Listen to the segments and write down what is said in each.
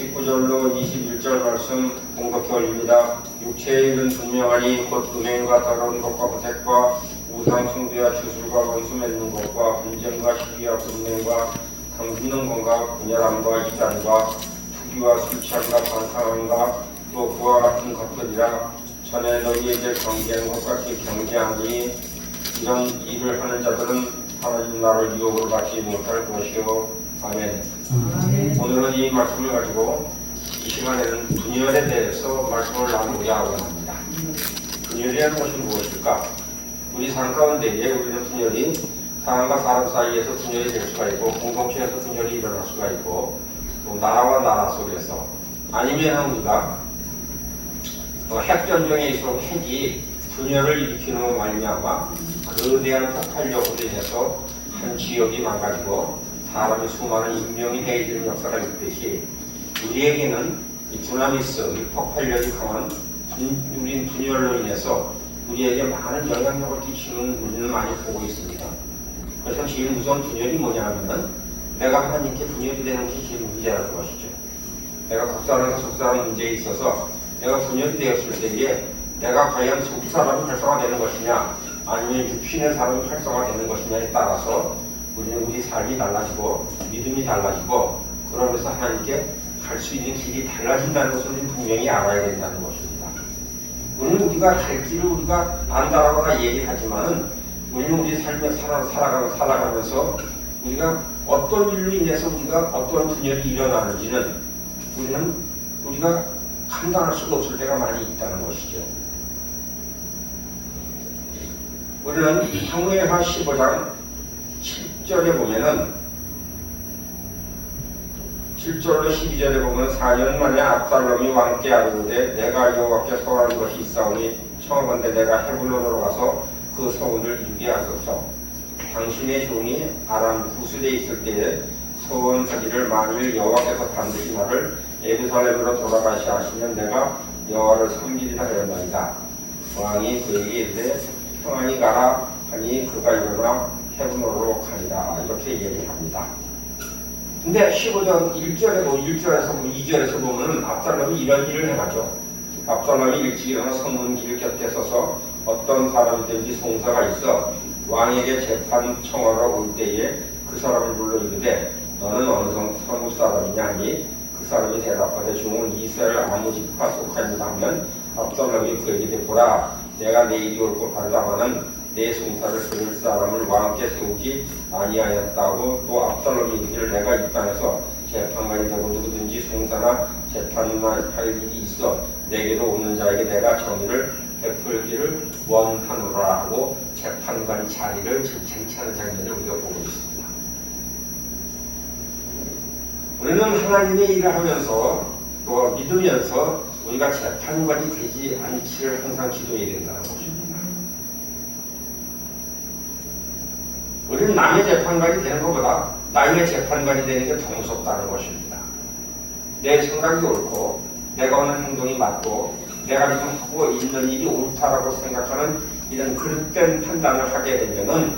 19절로 21절 말씀 공독해 올립니다. 육체의 일은 분명하니 곧 음행과 더러운 것과 호색과 우상 숭배와 주술과 원수 맺는 것과 분쟁과 시기와 분쟁과 당짓는 것과 분열함과 이단과 투기와 술 취함과 반상함과 또 그와 같은 것들이라. 전에 너희에게 경계한 것 같이 경계하니 이런 일을 하는 자들은 하나님 나라를 유혹으로 받지 못할 것이요. 아멘. 오늘은 이 말씀을 가지고 이 시간에는 분열에 대해서 말씀을 나누고자 합니다. 분열이라는 것이 무엇일까? 우리 삶 가운데에 우리는 분열이 사람과 사람 사이에서 분열이 될 수가 있고, 공동체에서 분열이 일어날 수가 있고, 또 나라와 나라 속에서, 아니면 우리가 핵전쟁에 있어 핵이 분열을 일으키는 말미암아 거대한 폭발력으로 인해서 한 지역이 망가지고 사람이 수많은 인명이 해이되는 역사가 있듯이, 우리에게는 이 두나미스, 이 폭발력이 강한 우린 분열로 인해서 우리에게 많은 영향력을 끼치는 우리는 많이 보고 있습니다. 그래서 제일 무서운 분열이 뭐냐 하면은 내가 하나님께 분열이 되는 것이 제일 문제라는 것이죠. 내가 국사람과 속사람 문제에 있어서 내가 분열이 되었을 때에 내가 과연 속사람이 활성화되는 것이냐 아니면 육신의 사람이 활성화되는 것이냐에 따라서 우리는 우리 삶이 달라지고 믿음이 달라지고, 그러면서 하나님께 갈 수 있는 길이 달라진다는 것을 우리는 분명히 알아야 된다는 것입니다. 우리는 우리가 갈 길을 우리가 안다라고나 얘기하지만은 우리는 우리 삶에 살아가면서 우리가 어떤 일로 인해서 우리가 어떤 분열이 일어나는지는 우리가 감당할 수가 없을 때가 많이 있다는 것이죠. 우리는 사무엘하 15장 7절에 보면은 7절로 12절에 보면 4년 만에 압살롬이 왕께 아뢰되 내가 여호와께 소원한 것이 있사오니 청하건대 내가 헤블론으로 가서 그 소원을 이루게 하소서. 당신의 종이 아람 구슬에 있을 때에 소원하기를 만일 여호와께서 반드시 나를 예루살렘으로 돌아가시 하시면 내가 여호와를 섬기리라 하였나이다. 왕이 그에게 이르되 평안히 가라 하니 그가 일어나 헤브론으로 가니라. 이렇게 얘기합니다. 근데 15장 1절에서 2절에서 보면 압살롬이 이런 일을 해가죠. 압살롬이 일찍 일어나 성문길 곁에 서서 어떤 사람이든지 송사가 있어 왕에게 재판 청하러 올 때에 그 사람을 불러 이르되 너는 어느 성읍 사람이냐 하니 그 사람이 대답하되 종은 이스라엘 아무 지파 속하니라 하면 압살롬이 그에게 보라 내가 내일이 올 것 바르다마는 내 송사를 들을 사람을 왕께 세우지 아니하였다고. 또 압살롬이 이르기를 내가 이 땅에서 재판관이 되고 누구든지 송사나 재판만 할 일이 있어 내게로 오는 자에게 내가 정의를 베풀기를 원하노라 하고 재판관 자리를 쟁취하는 장면을 우리가 보고 있습니다. 우리는 하나님의 일을 하면서 또 믿으면서 우리가 재판관이 되지 않기를 항상 기도해야 된다는 것입니다. 우리는 남의 재판관이 되는 것보다 남의 재판관이 되는 게 더 무섭다는 것입니다. 내 생각이 옳고 내가 하는 행동이 맞고 내가 지금 하고 있는 일이 옳다라고 생각하는 이런 그릇된 판단을 하게 되면은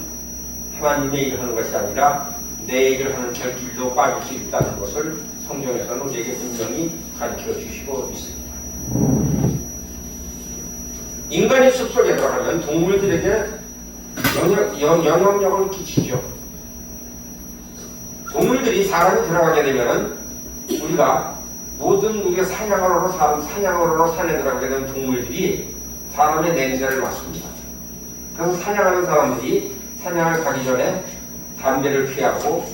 하나님의 일을 하는 것이 아니라 내 일을 하는 저 길로 빠질 수 있다는 것을 성경에서는 우리에게 분명히 가르쳐 주시고 있습니다. 인간의 숲속에 들어가면 동물들에게 영향력을 끼치죠. 동물들이 사람이 들어가게 되면 우리가 우리가 사냥하러 산에 들어가게 되는 동물들이 사람의 냄새를 맡습니다. 그래서 사냥하는 사람들이 사냥을 가기 전에 담배를 피하고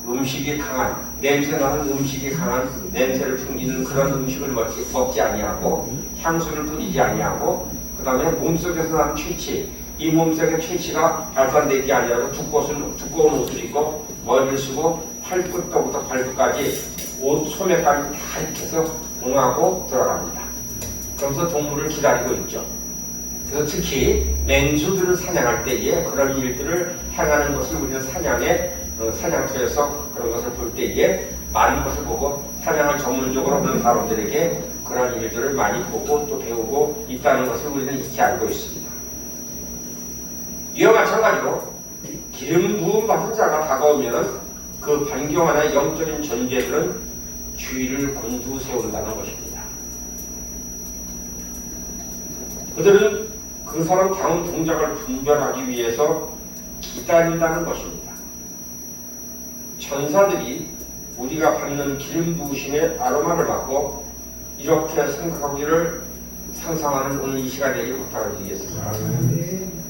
음식이 강한 냄새나는 음식이 강한 냄새를 풍기는 그런 음식을 먹지 아니하고 향수를 뿌리지 아니하고 그 다음에 몸속에서 나는 취치, 이 몸속의 취치가 발산되기 게 아니라 두꺼운 옷을 입고 머리를 쓰고 팔끝부터 발끝까지 옷 소매까지 다 이렇게 해서 응하고 들어갑니다. 그러면서 동물을 기다리고 있죠. 그래서 특히 맹수들을 사냥할 때에 그런 일들을 행하는 것을 우리는 사냥터에서 그런 것을 볼 때에 많은 것을 보고 사냥을 전문적으로 하는 사람들에게 그런 일들을 많이 보고 또 배우고 있다는 것을 우리는 익히 알고 있습니다. 이와 마찬가지로 기름 부음 받은 자가 다가오면 그 반경 안의 영적인 존재들은 주의를 곤두세운다는 것입니다. 그들은 그 사람 다음 동작을 분별하기 위해서 기다린다는 것입니다. 천사들이 우리가 받는 기름 부으심의 아로마를 맡고 이렇게 생각하기를 상상하는 오늘 이 시간에 부탁을 드리겠습니다.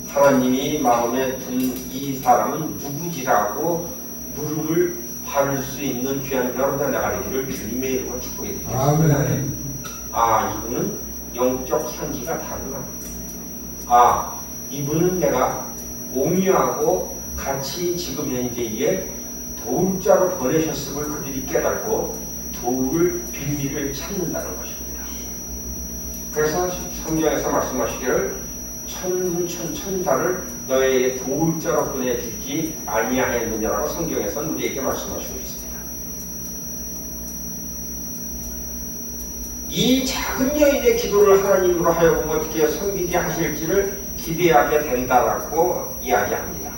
하나님이 마음에 둔 이 사람은 누구지라고 물음을 받을 수 있는 귀한 여러분의 나가 되기를 주님의 이름으로 축복해 드리겠습니다. 이분은 영적 향기가 다르구나. 이분은 내가 옹유하고 같이 지금 현재에 도울 자로 보내셨음을 그들이 깨닫고 도울 빌미를 찾는다는 것입니다. 그래서 성경에서 말씀하시기를 천사를 너에게 도울 자로 보내주지 아니하였느냐라고 성경에서 우리에게 말씀하시고 있습니다. 이 작은 여인의 기도를 하나님으로 하여금 어떻게 섬기게 하실지를 기대하게 된다라고 이야기합니다.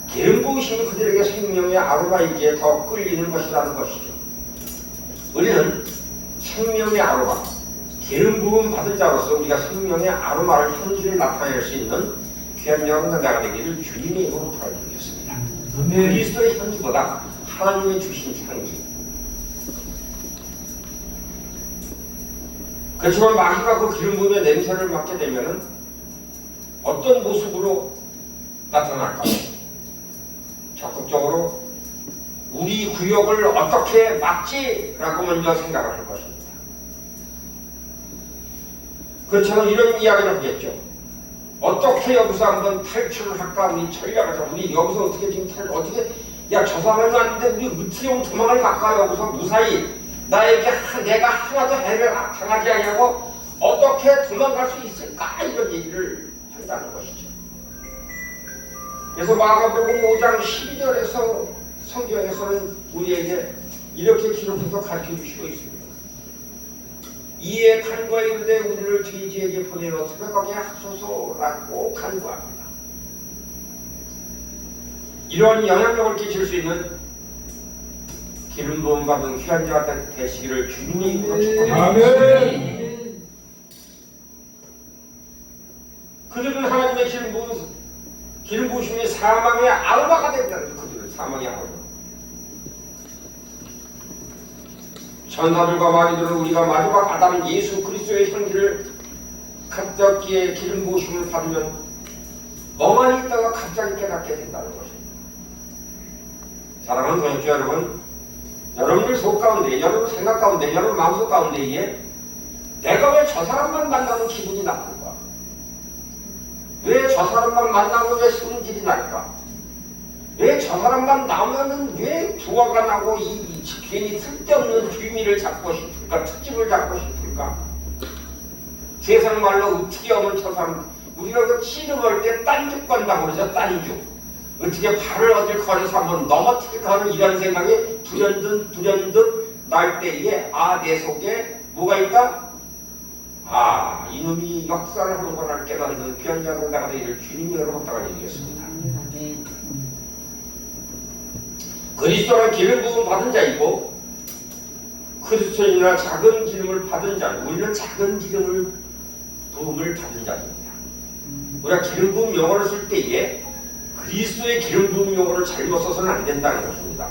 기름 부으심이 그들에게 생명의 아로마이기에 더 끌리는 것이라는 것이죠. 우리는 생명의 아로마, 기름 부음 받은 자로서 우리가 생명의 아로마를 향기를 나타낼 수 있는 귀한 여러분의 나가 되기를 주님의 이름으로 부탁드리겠습니다. 그리스도의 향기보다 하나님의 주신 향기. 그렇지만 마귀가 그 기름 부음의 냄새를 맡게 되면 어떤 모습으로 나타날까요? 적극적으로 우리 구역을 어떻게 막지라고 먼저 생각을 할 것입니다. 그렇지만 이런 이야기를 하겠죠. 어떻게 여기서 한번 탈출을 할까? 우리 전략을 자. 우리 여기서 어떻게 지금 야, 저 사람이 왔는데 우리 어떻게 도망을 갈까? 여기서 무사히 나에게 내가 하나도 해를 당하지 않냐고 어떻게 도망갈 수 있을까? 이런 얘기를 한다는 것이죠. 그래서 마가복음 5장 12절에서 성경에서는 우리에게 이렇게 기록해서 가르쳐 주시고 있습니다. 이에 간과에 이르되 우리를 죄지에게 보내어 새벽하게 하소서라고 간구합니다. 이러한 영향력을 끼칠 수 있는 기름 부음 받은 귀한 자 되시기를 주님의 이름으로 축복합니다. 그들은 하나님의 기름 부으심이 사망의 아로마가 된다는 거예요. 그들은 사망의 아로마. 천사들과 마귀들은 우리가 마지막 아담 예수 그리스도의 향기를 갑자기에 기름 부으심을 받으면 멍하니 있다가 갑자기 깨닫게 된다는 것입니다. 사랑하는 동역자 여러분, 여러분들 속 가운데, 여러분 생각 가운데, 여러분 마음속 가운데에 내가 왜 저 사람만 만나면 기분이 나쁠까? 왜 저 사람만 만나면 왜 성질이 날까? 왜 저 사람만 나오면은 왜 부화가 나고 괜히 쓸데없는 비밀을 잡고 싶을까? 특집을 잡고 싶을까? 세상 말로 어떻게 하면 저 사람, 우리가 그 씨름할 때 딴죽 건다고 그러죠. 딴죽. 어떻게 발을 어딜 걸어서 한번 넘어뜨릴까 하는 이런 생각이 불현듯 날 때에 내 속에 뭐가 있다? 이놈이 역사를 하는 걸 깨닫는 귀한 자가 나가 되기를 주님이 여러분다가 얘기했습니다. 그리스도는 기름 부음 받은 자이고 그리스도인이나 작은 기름을 받은 자, 우리는 작은 부음을 받은 자입니다. 우리가 기름 부음 용어를 쓸 때에 그리스도의 기름 부음 용어를 잘못 써서는 안 된다는 것입니다.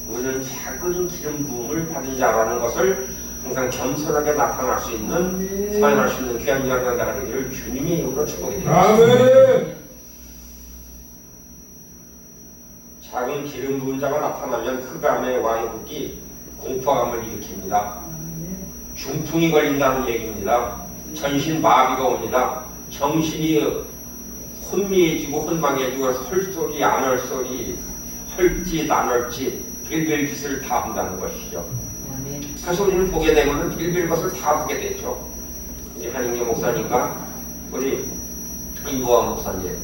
우리는 작은 기름 부음을 받은 자라는 것을 항상 겸손하게 나타날 수 있는 사용할 수 있는 귀한 자가 되기를 주님의 이름으로 축복드립니다. 작은 기름 부은 자가 나타나면 흑암의 왕국이 공포감을 일으킵니다. 중풍이 걸린다는 얘기입니다. 전신 마비가 옵니다. 정신이 혼미해지고 혼망해지고 헐소리 안헐소리 헐짓 안헐짓 별별 짓을 다 한다는 것이죠. 그래서 우리는 보게 되면 별별 것을 다 보게 되죠. 우리 한인교 목사님과 우리 임보아 목사님,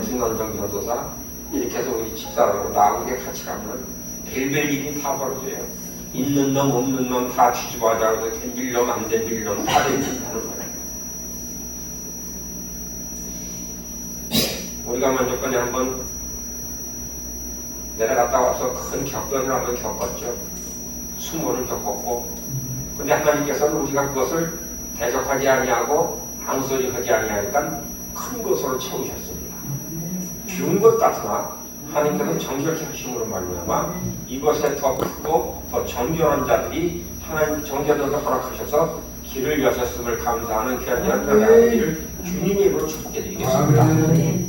중남정 전도사 이렇게 해서 우리 집사람하고 나하고 같이 가면 별별 일이 다 벌어져요. 있는 놈 없는 놈 다 뒤집어하자고 해서 된 놈 안 된 놈 다 된다는 거예요. 우리가 먼저 번에 한번 내려갔다 와서 큰 격변을 한번 겪었죠. 수모를 겪었고, 근데 하나님께서는 우리가 그것을 대적하지 아니하고 아무 소리 하지 아니하니까 큰 것으로 채우셨습니다. 비운 것 같으나 하나님께서는 정결케 하심으로 말미암아 이것에 더 크고 더 정결한 자들이 하나님 정결하게 허락하셔서 길을 여셨음을 감사하는 귀한 여러분의 아버지를 주님의 이름으로 축복해드리겠습니다.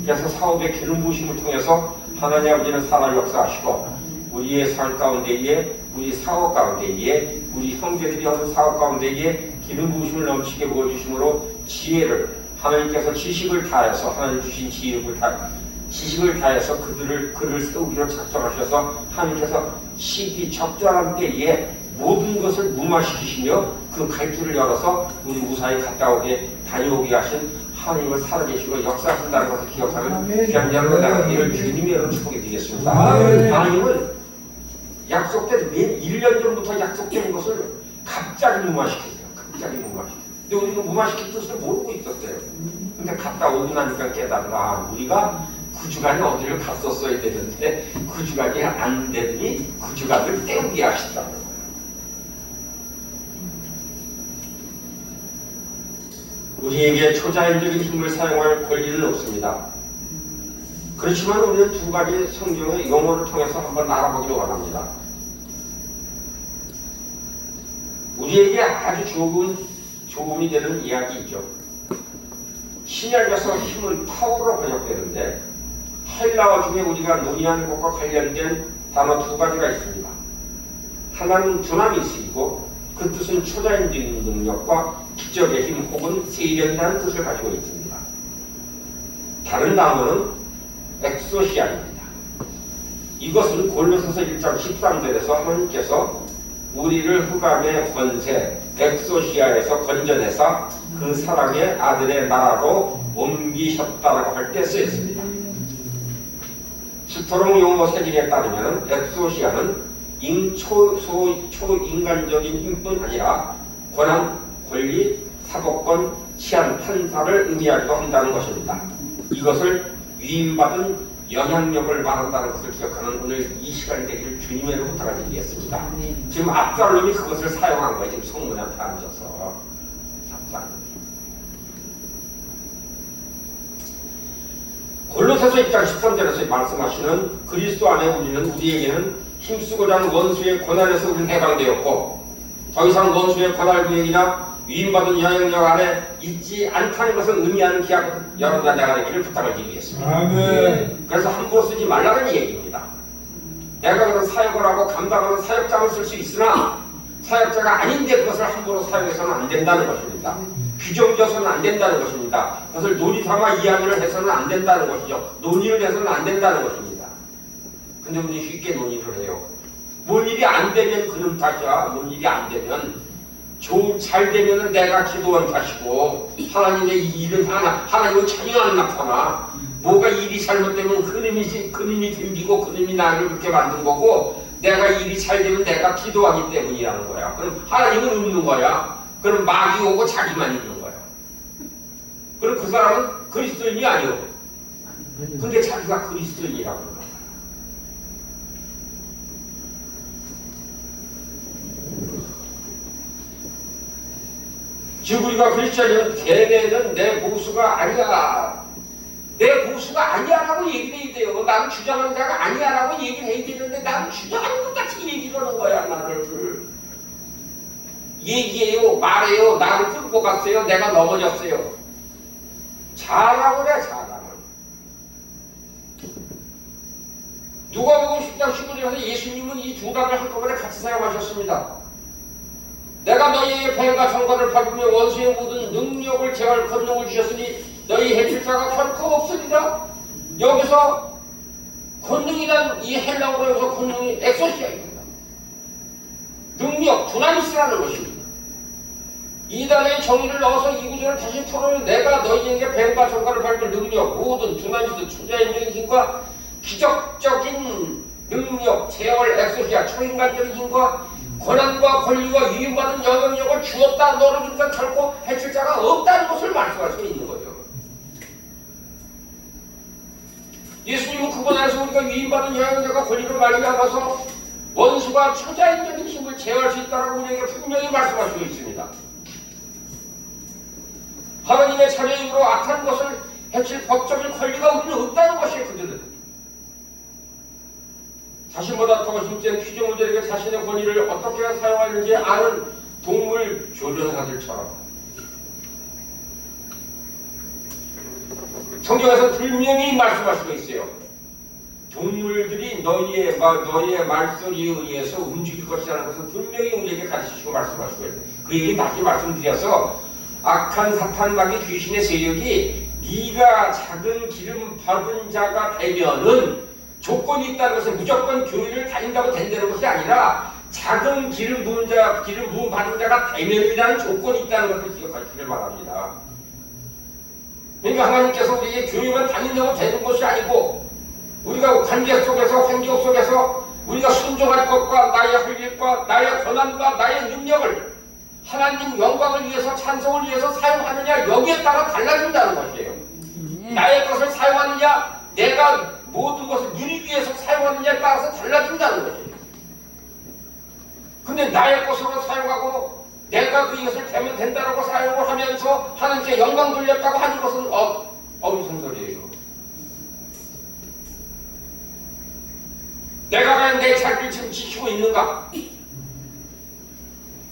그래서 사업의 기름 부으심을 통해서 하나님 아버지는 살아 역사하시고 우리의 삶 가운데에 우리 사업 가운데에 우리 형제들이 하는 사업 가운데에 기름 부으심을 넘치게 부어주심으로 지혜를 하나님께서 지식을 다해서 하나님 주신 지식을 다해서 글을 쓰기로 작정하셔서 하나님께서 시기 적절한 때에 모든 것을 무마시키시며 그 갈 길을 열어서 우리 무사히 갔다 오게 다녀오게 하신 하나님을 살아계시고 역사하신다는 것을 기억하는 귀한 여러분 이를 주님의 이름으로 축복해 드리겠습니다. 하나님은 약속된 1년 전부터 약속된 것을 갑자기 무마시키세요. 갑자기 무마시키세요. 근데 우리는 무마시킬 뜻을 모르고 있었어요. 근데 갔다 오고 나니까 깨달아 우리가 그 주간에 어디를 갔었어야 되는데 그 주간이 안 되더니 그 주간을 때우게 하신다는 거예요. 우리에게 초자연적인 힘을 사용할 권리는 없습니다. 그렇지만 우리는 두 가지 성경의 용어를 통해서 한번 알아보기를 원합니다. 우리에게 아주 조금이 되는 이야기이죠. 신약에서 힘은 파워로 번역되는데 헬라어 중에 우리가 논의하는 것과 관련된 단어 두 가지가 있습니다. 하나는 두나미 쓰이고 그 뜻은 초자연적인 능력과 기적의 힘 혹은 세력이라는 뜻을 가지고 있습니다. 다른 단어는 엑소시아입니다. 이것은 골로새서 1장 13절에서 하나님께서 우리를 흑암의 권세 엑소시아에서 건져내사 그 사랑의 아들의 나라로 옮기셨다라고 할 때 쓰였습니다. 스토롱 용어 세진에 따르면 엑소시아는 초인간적인 힘뿐 아니라 권한, 권리, 사법권, 치안, 판사를 의미하기도 한다는 것입니다. 이것을 위임받은 영향력을 말한다는 것을 기억하는 오늘 이 시간이 되기를 주님의 이름으로 부탁드리겠습니다. 지금 압살롬이 그것을 사용한 거예요. 지금 성문한테 앉아서. 압살롬이. 골로새서 1장 13절에서 말씀하시는 그리스도 안에 우리에게는 힘쓰고자 하는 원수의 고난에서 우리는 해방되었고 더 이상 원수의 고난 구역이나 위임받은 영향력 안에 있지 않다는 것을 의미하는 기약은 여러분과 내가 되기를 부탁을 드리겠습니다. 아멘. 그래서 함부로 쓰지 말라는 얘기입니다. 내가 그런 사역을 하고 감당하는 사역장을 쓸 수 있으나 사역자가 아닌데 그것을 함부로 사용해서는 안 된다는 것입니다. 규정져서는 안 된다는 것입니다. 그것을 논의삼아 이야기를 해서는 안 된다는 것이죠. 논의를 해서는 안 된다는 것입니다. 근데 우리 쉽게 논의를 해요. 뭔 일이 안 되면 그놈 탓이야. 뭔 일이 안 되면 잘 되면은 내가 기도한 탓이고 하나님의 일은 하나님은 전혀 안 나타나. 뭐가 일이 잘못되면 그놈이 덤비고 그놈이 나를 그렇게 만든 거고 내가 일이 잘 되면 내가 기도하기 때문이라는 거야. 그럼 하나님은 없는 거야. 그럼 마귀 오고 자기만 있는 거야. 그럼 그 사람은 그리스도인이 아니오. 근데 자기가 그리스도인이라고 그러는 거야. 즉 우리가 그리스도인은 걔네는 내 보수가 아니야. 내 보수가 아니야라고 얘기를 해야 돼요. 나는 주장하는 자가 아니야라고 얘기를 해야 되는데 나는 주장하는 것 같이 얘기를 하는 거야. 나를 얘기해요. 말해요. 나를 끌고 갔어요. 내가 넘어졌어요. 잘하고 그래. 잘하고. 누가복음 10장 19절에서 예수님은 이 두 단을 한꺼번에 같이 사용하셨습니다. 내가 너희에게 뱀과 정관을 밟으며 원수의 모든 능력을 제할 권능을 주셨으니 너희 해칠 자가 결코 없으리라. 여기서 권능이란 이 헬라어로 여기서 권능이 엑소시아입니다. 능력, 두나미스라는 것입니다. 이단의 정의를 넣어서 이 구절을 다시 풀어요. 내가 너희에게 뱀과 정관을 밟을 능력, 모든 두나미스, 초자연적인 힘과 기적적인 능력, 제열, 엑소시아, 초인간적인 힘과 권한과 권리와 위임받은 영향력을 주었다. 너를 그러니까 결코 해칠 자가 없다는 것을 말씀할 수 있는 거죠. 예수님은 그분 안에서 우리가 위임받은 영향력과 권리를 말미암아서 원수가 초자연적인 힘을 제어할 수 있다고 우리에게 분명히 말씀하시고 있습니다. 하나님의 자녀이므로 악한 것을 해칠 법적인 권리가 우리는 없다는 것이에요. 그들은 자신보다 더 힘센 피조물들에게 자신의 권위를 어떻게 사용하는지 아는 동물 조련사들처럼 성경에서 분명히 말씀하시고 있어요. 동물들이 너희의 말소리에 의해서 움직일 것이라는 것을 분명히 우리에게 가르치시고 말씀하시고 있어요. 그 얘기 다시 말씀드려서 악한 사탄 마귀 귀신의 세력이 네가 작은 기름 받은 자가 되면은 조건이 있다는 것은 무조건 교회를 다닌다고 된다는 것이 아니라 작은 기름 부은 자, 기름 부음 받은 자가 되면이라는 조건이 있다는 것을 기억하시길 바랍니다. 그러니까 하나님께서 우리에게 교회만 다닌다고 되는 것이 아니고 우리가 관계 속에서 환경 속에서 우리가 순종할 것과 나의 할 일과 나의 권한과 나의 능력을 하나님 영광을 위해서 찬송을 위해서 사용하느냐 여기에 따라 달라진다는 것이에요. 나의 것을 사용하느냐 내가 모든 것을 누리기 위해서 사용하느냐에 따라서 달라진다는 것이에요. 근데 나의 것으로 사용하고 내가 그것을 되면 된다라고 사용을 하면서 하나님께 영광 돌렸다고 하는 것은 무슨 소리예요? 내가 과연 내 자리를 지금 지키고 있는가?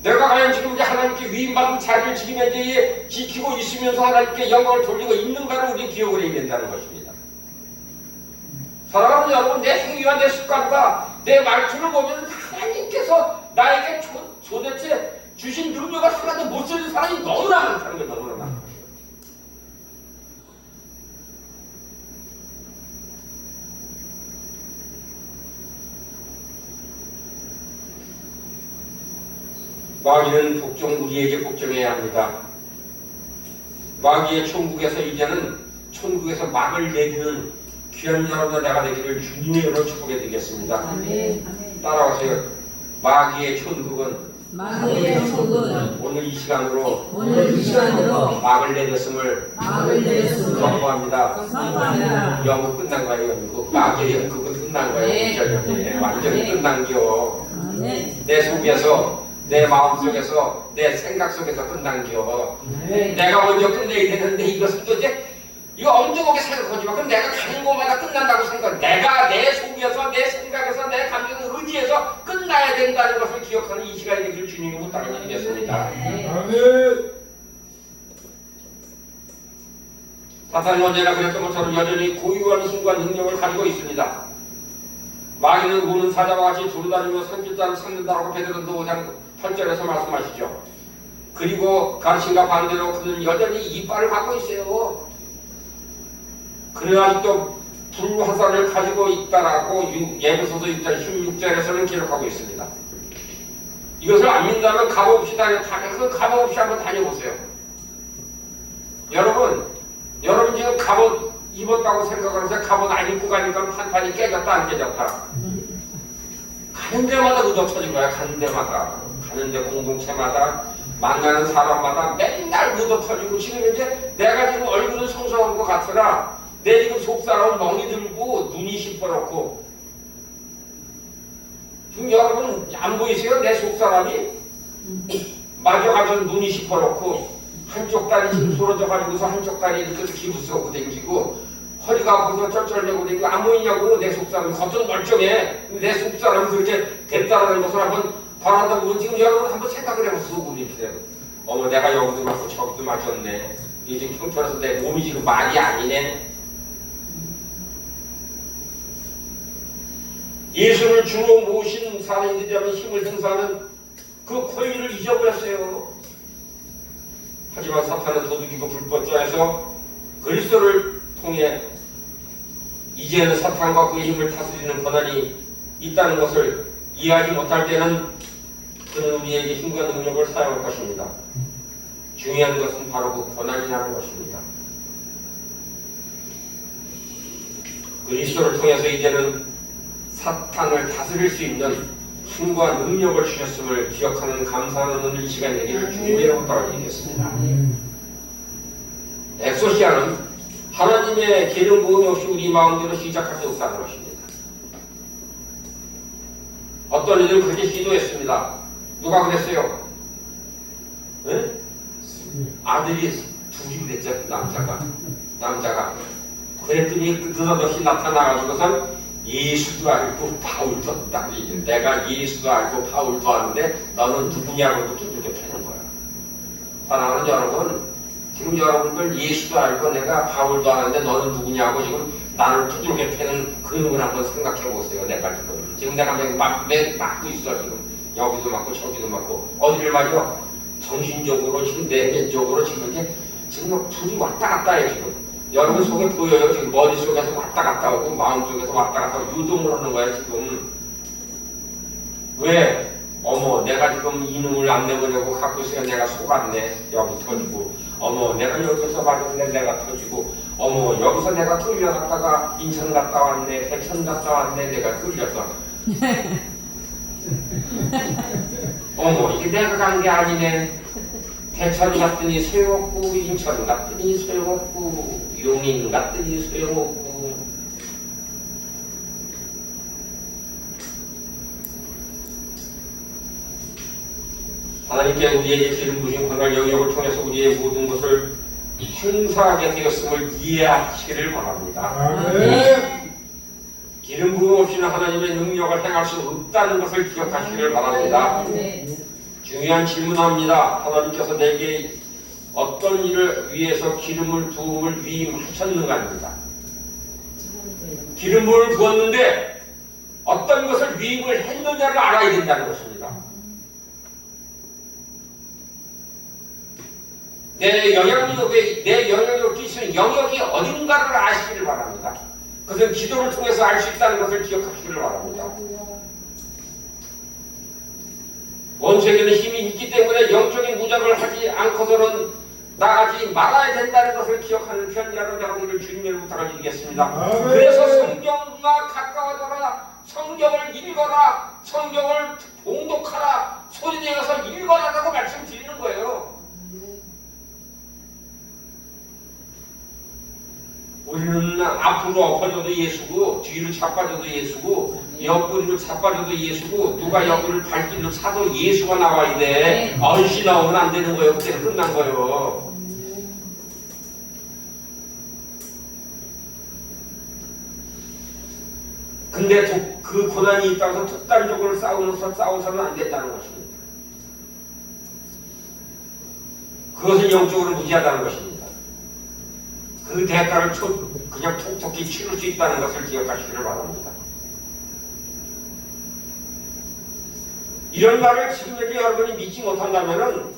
내가 과연 지금 이제 하나님께 위임받은 자리를 지키고 있으면서 하나님께 영광을 돌리고 있는가를 우리 기억을 해야 된다는 것입니다. 사랑하는 여러분, 내 행위와 내 습관과 내 말투를 보면 하나님께서 나에게 도대체 주신 능력을 하나도 못 쓰는 사람이 너무나 많다는 거예요. 너무나 많아요. 마귀는 우리에게 복종해야 합니다. 마귀의 천국에서 이제는 천국에서 막을 내리는 귀한 여러분과 내가 되기를 주님의 이름으로 축복해 드리겠습니다. 아멘. 따라오세요. 마귀의 천국은 오늘 이 시간으로 막을 내렸음을 선포합니다. 영국 끝난 거예요. 영국. 마귀의 영국은 끝난 거예요. 네. 완전히 끝난겨. 내 속에서 내 마음속에서 내 생각 속에서 끝난겨. 내가 먼저 끝내야 되는데 이것은 도대체 이거 엉뚱하게 생각하지 마. 그럼 내가 가는 곳마다 끝난다고 생각해. 내가 내 속에서 내 생각에서 내 감정을 의지해서 끝나야 된다는 것을 기억하는 이 시간이 되기를 주님이 부탁드리겠습니다. 사탄은 언제나 그랬던 것처럼 여전히 고유한 힘과 능력을 가지고 있습니다. 마귀는 우는 사자와 같이 두루다니며 선지자를 찾는다라고 베드로는 5장 8절에서 말씀하시죠. 그리고 가르침과 반대로 그는 여전히 이빨을 갖고 있어요. 그는 아직도 불화살을 가지고 있다라고 예배소서 6장 16절에서는 기록하고 있습니다. 이것을 안 믿는다면 값없이 값없이 한번 다녀보세요. 여러분 지금 갑옷 입었다고 생각하면서 갑옷 안 입고 가니까 판판이 깨졌다 안 깨졌다. 가는 데마다 의도쳐진 거야. 가는 데마다. 가는 데 공동체마다 만나는 사람마다 맨날 의도쳐지고 지금 이제 내가 지금 얼굴은 성성한 것 같으나 내 지금 속사람은 멍이 들고 눈이 시퍼렇고 지금 여러분 안 보이세요? 내 속사람이 맞아가지고 눈이 시퍼렇고 한쪽 다리 지금 부러져 가지고서 한쪽 다리 이렇게 기부 쓰고 댕기고 허리가 아파서 쩔쩔대고 댕기고 안 보이냐고. 내 속사람이 겉은 멀쩡해. 내 속사람이 그렇게 됐다는 것을 한번 바라다 보면 지금 여러분 한번 생각을 해보세요. 어머 내가 여기도 맞고 저기도 맞았네. 이게 지금 형편에서 내 몸이 지금 말이 아니네. 예수를 주로 모신 사람들이라면 힘을 행사하는 그 권리를 잊어버렸어요. 하지만 사탄은 도둑이고 불법자에서 그리스도를 통해 이제는 사탄과 그의 힘을 다스리는 권한이 있다는 것을 이해하지 못할 때는 그는 우리에게 힘과 능력을 사용할 것입니다. 중요한 것은 바로 그 권한이라는 것입니다. 그리스도를 통해서 이제는 사탄을 다스릴 수 있는 힘과 능력을 주셨음을 기억하는 감사하는 오늘 이 시간 되기를 주님의 부탁을 드리겠습니다. 엑소시아는 하나님의 기름 부음이 없이 우리 마음대로 시작할 수 없다는 것입니다. 어떤 이들은 그렇게 시도했습니다. 누가 그랬어요? 네? 아들이 둘이 그랬죠. 남자가 그랬더니 느닷없이 나타나가지고선 예수도 알고 바울도 안다고 얘기해. 내가 예수도 알고 바울도 아는데 너는 누구냐고 두들겨 패는 거야. 사랑하는 여러분, 지금 여러분들 예수도 알고 내가 바울도 아는데 너는 누구냐고 지금 나를 두들겨 패는 그놈을 한번 생각해 보세요. 내가 지금 내가 맞고 있어. 지금 여기도 맞고 저기도 맞고 어디를 맞아? 정신적으로 지금 내면적으로 지금 이게 지금 막 둘이 왔다 갔다 해 지금. 여러분 속에 보여요. 지금 머릿속에서 왔다 갔다 오고 마음속에서 왔다 갔다 오고 유동을 하는 거야 지금. 왜? 어머 내가 지금 이놈을 안 내보내고 갖고 있으니까 내가 속았네. 여기 터지고 어머 내가 여기서 맞았네. 내가 터지고 어머 여기서 내가 끌려갔다가 인천 갔다 왔네. 대천 갔다 왔네. 내가 끌려서 어머 이게 내가 간 게 아니네. 대천 갔더니 소용없고 인천 갔더니 소용없고 용인 갔더니 소용없고. 하나님께 우리에게 기름 부으신 권한 영역을 통해서 우리의 모든 것을 행사하게 되었음을 이해하시기를 바랍니다. 기름 부음 없이는 하나님의 능력을 행할 수 없다는 것을 기억하시기를 바랍니다. 중요한 질문합니다. 하나님께서 내게 어떤 일을 위해서 기름을 부음을 위임하셨는가입니다. 기름 부음을 부었는데 어떤 것을 위임을 했느냐를 알아야 된다는 것입니다. 내 영향력을 끼치는 영역이 어딘가를 아시기를 바랍니다. 그것은 기도를 통해서 알 수 있다는 것을 기억하시기를 바랍니다. 원수에게는 힘이 있기 때문에 영적인 무장을 하지 않고서는 나가지 말아야 된다는 것을 기억하는 편이라는 여러분들 주님의 부탁을 드리겠습니다. 그래서 성경과 가까워져라, 성경을 읽어라, 성경을 봉독하라, 소리내어서 읽어라라고 말씀드리는 거예요. 우리는 앞으로 엎어져도 예수고 뒤로 자빠져도 예수고 옆구리로 자빠져도 예수고 누가 옆구리를 발길로 차도 예수가 나와야 돼. 얼씨 나오면 안 되는 거예요. 그때는 끝난 거예요. 근데 그 고난이 있다고 해서 독단적으로 싸워서는 안 된다는 것입니다. 그것은 영적으로 무지하다는 것입니다. 그 대가를 그냥 톡톡히 치를 수 있다는 것을 기억하시기를 바랍니다. 이런 말을 지금 여기 여러분이 믿지 못한다면은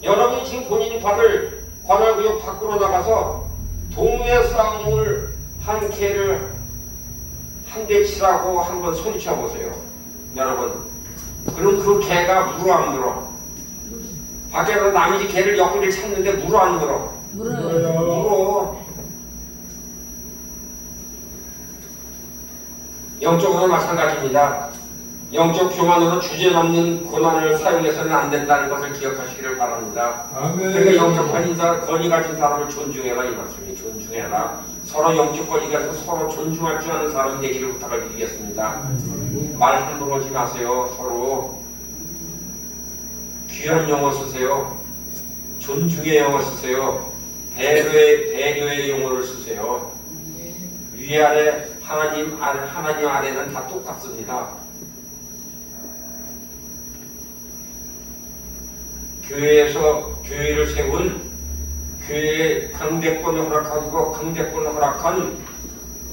여러분이 지금 본인이 받을 관할구역 밖으로 나가서 동네 싸움을 한 개를 한 대 치라고 한번 소리쳐 보세요. 여러분, 그럼 그 개가 물어 안 물어? 밖에서 남이 개를 옆구리를 찾는데 물어 안 물어? 물어. 영적으로 마찬가지입니다. 영적 교만으로 주제넘는 고난을 사용해서는 안 된다는 것을 기억하시기를 바랍니다. 그러니까 영적 권위 가진 사람을 존중해라 이 말씀이. 존중해라. 서로 영적 권위가 있어서 서로 존중할 줄 아는 사람이 되기를 부탁을 드리겠습니다. 말 함부로 하지 마세요. 서로 귀한 용어 쓰세요. 존중의 용어 쓰세요. 배려의 용어를 쓰세요. 위아래 하나님 아래는 다 똑같습니다. 교회에서 교회를 세운 교회의 강대권을 허락하고 강대권을 허락한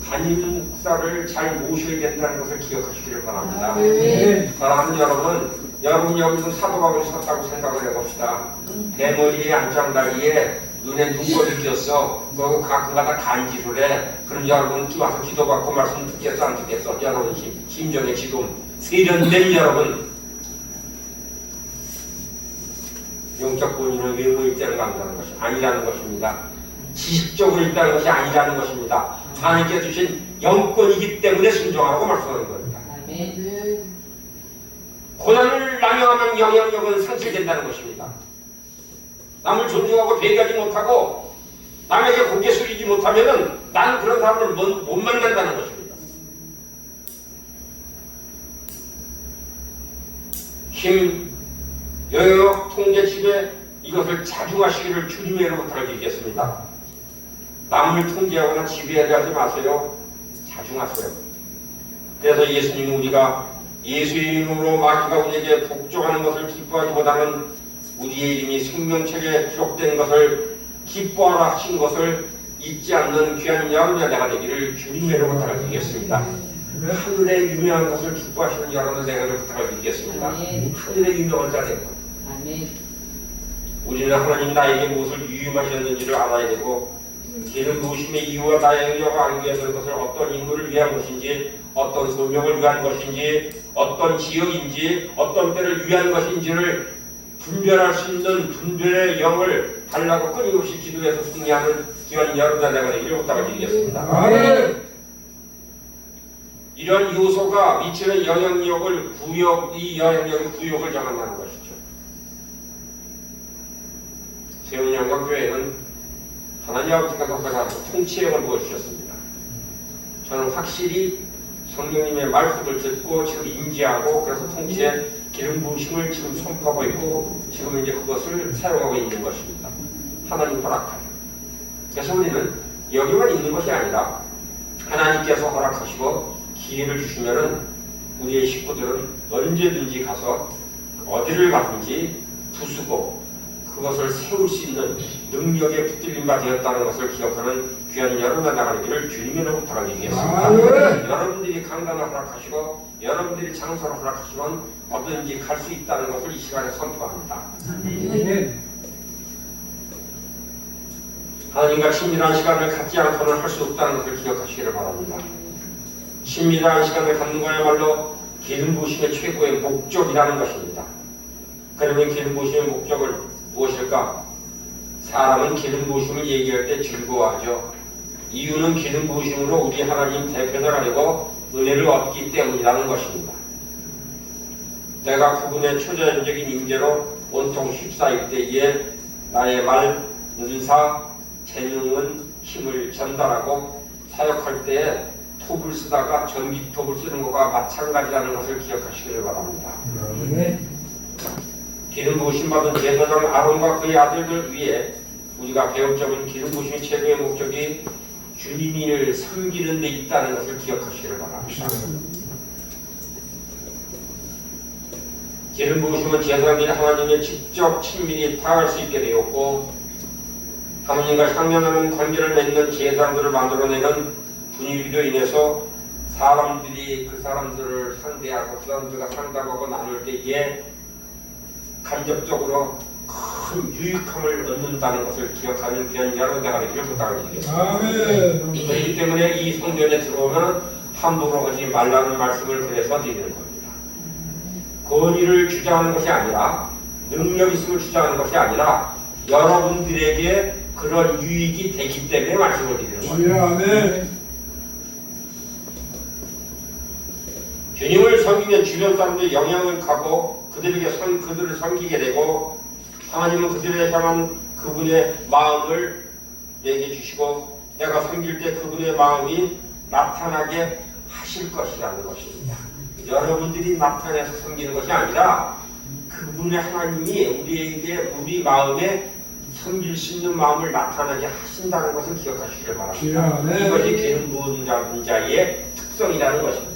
담임 목사를 잘 모셔야 된다는 것을 기억하시기를 바랍니다. 사랑하는 여러분, 여러분이 여기서 사도박을 섰다고 생각을 해봅시다. 대머리에 안장다리에 눈에 눈곱이 꼈어. 그리고 가끔가다 간지를 해. 그럼 여러분 와서 기도받고 말씀 듣겠어 안 듣겠어? 여러분 심정에 지금 세련된 여러분 영적 본인은 외모에 있다는 것이 아니라는 것입니다. 지식적으로 있다는 것이 아니라는 것입니다. 하나님께 주신 영권이기 때문에 순종하라고 말씀하는 겁니다. 고난을 남용하면 영향력은 상실된다는 것입니다. 남을 존중하고 배려하지 못하고 남에게 고개 숙이지 못하면 나는 그런 사람을 못 만난다는 것입니다. 김영역 통제집에 이것을 자중하시기를 주님의 이름으로 부탁드리겠습니다. 남을 통제하거나 지배하지 마세요. 자중하세요. 그래서 예수님은 우리가 예수의 이름으로 마귀가 우리에게 복종하는 것을 기뻐하기보다는 우리의 이름이 생명책에 기록된 것을 기뻐하라 하신 것을 잊지 않는 귀한 여러분의 내가 되기를 주님의 이름으로 부탁드리겠습니다. 하늘의 유명한 것을 기뻐하시는 여러분의 내가 되기를 부탁드리겠습니다. 하늘의 유명한 자들. 우리는 하나님 나에게 무엇을 유임하셨는지를 알아야 되고 기름 부으심의 이유와 나에게가 알기 위해서 그것을 어떤 인물을 위한 것인지 어떤 소명을 위한 것인지 어떤 지역인지 어떤 때를 위한 것인지를 분별할 수 있는 분별의 영을 달라고 끊임없이 기도해서 승리하는 귀한 여러분의 내가 되기를 부탁드리겠습니다. 이런 요소가 미치는 영향력을 이 영향력의 구역을 정한다는 것이죠. 세운영광교회는 하나님 아버지가 거기서 통치력을 부어주셨습니다. 저는 확실히 성령님의 말씀을 듣고 지금 인지하고 그래서 통치의 기름 부으심을 지금 선포하고 있고 지금 이제 그것을 사용하고 있는 것입니다. 하나님 허락하여. 그래서 우리는 여기만 있는 것이 아니라 하나님께서 허락하시고 기회를 주시면은 우리의 식구들은 언제든지 가서 어디를 가든지 부수고 그것을 세울 수 있는 능력에 붙들림 바 되었다는 것을 기억하는 귀한 여러분의 나가기를 주님으로 부탁드리겠습니다. 여러분들이 강단을 허락하시고 여러분들이 장소를 허락하시면 어디든지 갈 수 있다는 것을 이 시간에 선포합니다. 하나님과 친밀한 시간을 갖지 않고는 할 수 없다는 것을 기억하시기를 바랍니다. 친밀한 시간을 갖는 거야말로 기름 부으심의 최고의 목적이라는 것입니다. 그러면 기름 부으심의 목적을 무엇일까? 사람은 기름 부으심을 얘기할 때 즐거워하죠. 이유는 기름 부으심으로 우리 하나님 대표자가 되고 은혜를 얻기 때문이라는 것입니다. 내가 그분의 초자연적인 임재로 온통 휩싸일 때에 나의 말, 은사, 재능은 힘을 전달하고 사역할 때에 톱을 쓰다가 전기톱을 쓰는 것과 마찬가지라는 것을 기억하시기를 바랍니다. 기름 부으심 받은 제사장 아론과 그의 아들들 위해 우리가 배울 점은 기름 부으심의 최고의 목적이 주님을 섬기는 데 있다는 것을 기억하시기를 바랍니다. 기름 부으심은 제사장들이 하나님의 직접 친밀히 다가갈 수 있게 되었고 하나님과 향연하는 관계를 맺는 제사장들을 만들어내는 분위기로 인해서 사람들이 그 사람들을 상대하고 그 사람들과 상담하고 나눌 때에 간접적으로 큰 유익함을 얻는다는 것을 기억하는 귀한 여러분들에게 되기를 부탁드리겠습니다. 그렇기 때문에 이 성전에 들어오면 함부로 하지 말라는 말씀을 그래서 드리는 겁니다. 권위를 주장하는 것이 아니라 능력 있음을 주장하는 것이 아니라 여러분들에게 그런 유익이 되기 때문에 말씀을 드리는 겁니다. 주님을 섬기면 주변 사람들이 영향을 가고 그들을 섬기게 되고 하나님은 그들에 향한 그분의 마음을 내게 주시고 내가 섬길 때 그분의 마음이 나타나게 하실 것이라는 것입니다. 여러분들이 나타내서 섬기는 것이 아니라 그분의 하나님이 우리에게 우리 마음에 섬길 수 있는 마음을 나타나게 하신다는 것을 기억하시길 바랍니다. 이것이 기름 부은 자의 특성이라는 것입니다.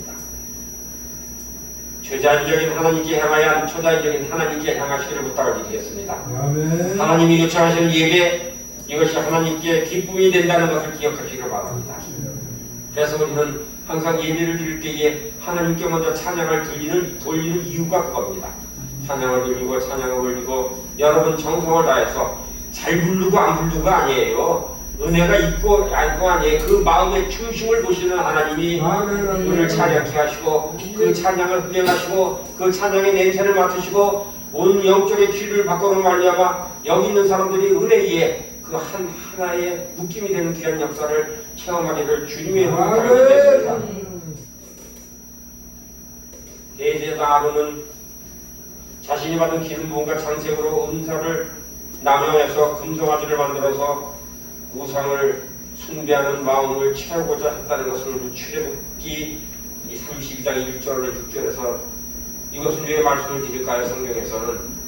초자연적인 하나님께 향하여 초자연적인 하나님께 향하시기를 부탁을 드리겠습니다. 하나님이 요청하시는 예배 이것이 하나님께 기쁨이 된다는 것을 기억하시기를 바랍니다. 그래서 우리는 항상 예배를 드릴 때에 하나님께 먼저 찬양을 돌리는 이유가 그겁니다. 찬양을 돌리고 찬양을 올리고 여러분 정성을 다해서 잘 부르고 안 부르고가 아니에요. 은혜가 있고 아니에요. 그 마음의 중심을 보시는 하나님이 우리를 찬양케 하시고 그 찬양을 흠명하시고 그 찬양의 냄새를 맡으시고 온 영적의 귀를 바꾸는 말미암아 여기 있는 사람들이 은혜에 그 하나의 묶임이 되는 귀한 역사를 체험하기를 주님의 이름으로 부탁드리겠습니다. 대제사장 아론은 자신이 받은 기름 부음과 장색으로 은사를 남용해서 금송아지를 만들어서 우상을 숭배하는 마음을 채우고자 했다는 것을 출애굽기 32장 1절로 6절에서 이것은 왜 말씀을 드릴까요? 성경에서는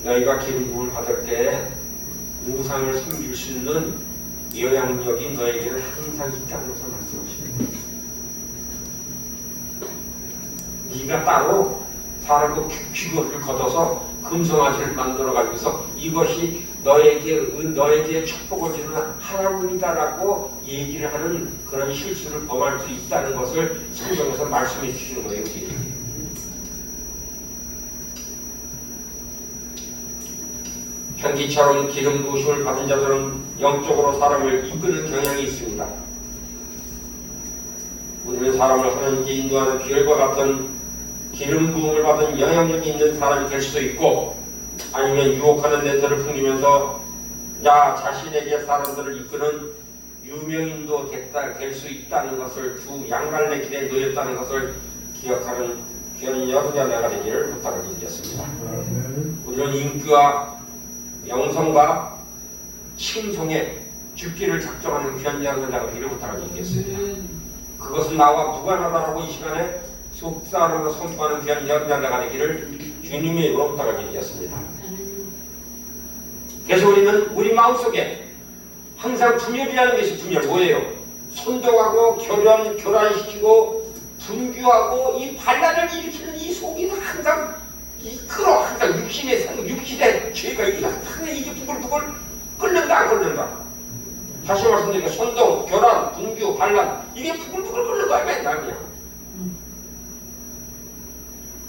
너희가 기름 부음을 받을 때 우상을 섬길 수 있는 영향력이 너에게는 항상 있다는 것을 말씀하십니다. 네가 따로 사람과 귀거를 걷어서 금성아지를 만들어가면서 이것이 너에게 축복을 주는 하나님이다라고 얘기를 하는 그런 실수를 범할 수 있다는 것을 성경에서 말씀해 주시는 거예요. 현기처럼 기름 부으심을 받은 자들은 영적으로 사람을 이끄는 경향이 있습니다. 우리는 사람을 하나님께 인도하는 비열과 같은 기름 부음을 받은 영향력이 있는 사람이 될 수도 있고, 아니면 유혹하는 내세를 풍기면서 나 자신에게 사람들을 이끄는 유명인도 될 수 있다는 것을, 두 양갈래 길에 놓였다는 것을 기억하는 귀한 여러분과 내가 되기를 부탁을 드리겠습니다. 우리는 인기와 명성과 칭송에 죽기를 작정하는 귀한 여러분과 되기를 부탁을 드리겠습니다. 그것은 나와 무관하다라고 이 시간에 속사람으로 선포하는 귀한 여러분과 되기를 주님의 이름으로 부탁을 드리겠습니다. 그래서 우리는 우리 마음속에 항상 분열이라는 것이 분열 뭐예요? 선동하고 교란시키고 분규하고 이 반란을 일으키는 이 속이 항상 이끌어, 항상 육신의 죄가 이게 부글부글 끓는다 안 끓는다. 다시 말씀드리니까 선동, 교란, 분규, 반란 이게 부글부글 끓는 거야 맨날 그냥.